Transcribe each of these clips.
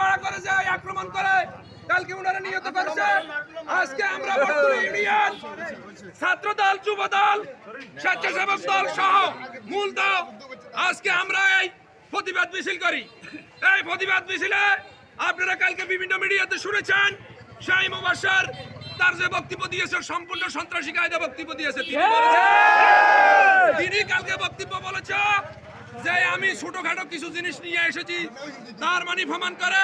ভাড়া করে যায় আক্রমণ করে কালকে উনারা নিহত করেছে। আজকে আমরা বর্তমান ইউনিয়ন ছাত্র দল, যুব দল, স্বেচ্ছাসেবক দল সহ মূল দল আজকে আমরা এই প্রতিবাদ মিছিল করি। এই প্রতিবাদ মিছিলে আপনারা কালকে বিভিন্ন মিডিয়াতে শুনেছেন শাহী মুবাশশির তার যে বক্তব্য দিয়েছে সম্পূর্ণ সন্ত্রাসী কায়দা বক্তব্য দিয়েছে। তিনি কালকে বক্তব্য বলেছে যে আমি ছোটখাটো কিছু জিনিস নিয়ে এসেছি, তার মানে প্রমাণ করে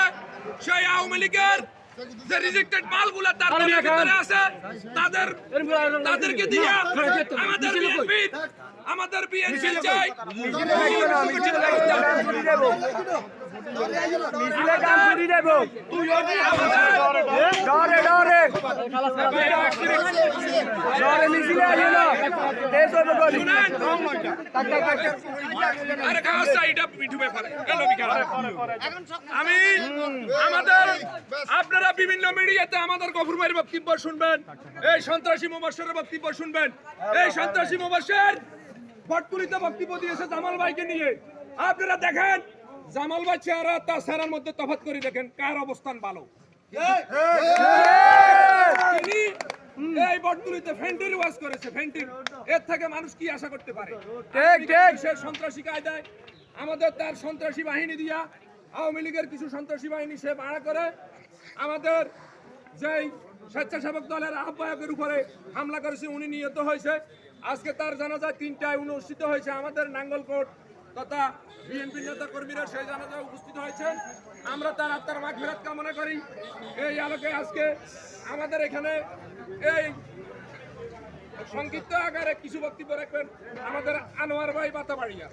সেই আওয়ামী লীগের যে রিজেক্টেড মালগুলা তার ভিতরে আছে তাদেরকে দিয়ে আমাদের বিএনপি চাই আমি আমাদের আপনারা বিভিন্ন মিডিয়াতে আমাদের গফুর ভাইয়ের বক্তব্য শুনবেন, এই সন্ত্রাসী মুবাশশিরের বক্তব্য শুনবেন। এই সন্ত্রাসী মুবাশশির বটকুলিতে বক্তব্য দিয়েছে জামাল ভাইকে নিয়ে। আপনারা দেখেন জামাল ভাই চেহারা তার চেহারার মধ্যে তফাৎ করে দেখেন কার অবস্থান ভালো। তিনি এই বটকুলিতে ফেন্টির ওয়াজ করেছে, ফেন্টির এর থেকে মানুষ কি আশা করতে পারে? সে সন্ত্রাসী কায়দায় আমাদের তার সন্ত্রাসী বাহিনী দিয়া আওয়ামী লীগের কিছু সন্ত্রাসী বাহিনী সে ভাড়া করে আমাদের যেই স্বেচ্ছাসেবক দলের আহ্বায়কের উপরে হামলা করেছে, উনি নিহত হয়েছে। আজকে তার জানাজা 3টায় অনুষ্ঠিত হয়েছে। আমাদের নাঙ্গলকোট তথা বিএনপি নেতা কর্মীরা সেই জানাজায় উপস্থিত হয়েছেন। আমরা তার আত্মার মাগফিরাত কামনা করি। এই আলোকে আজকে আমাদের এখানে এই সংক্ষিপ্ত আকারে কিছু বক্তব্য রাখবেন আমাদের আনোয়ার ভাই বাতাবাড়িয়া।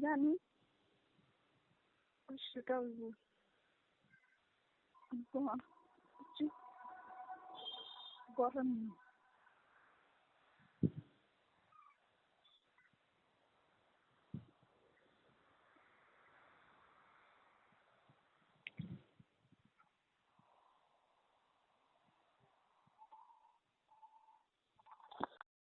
জানি সেটা গরম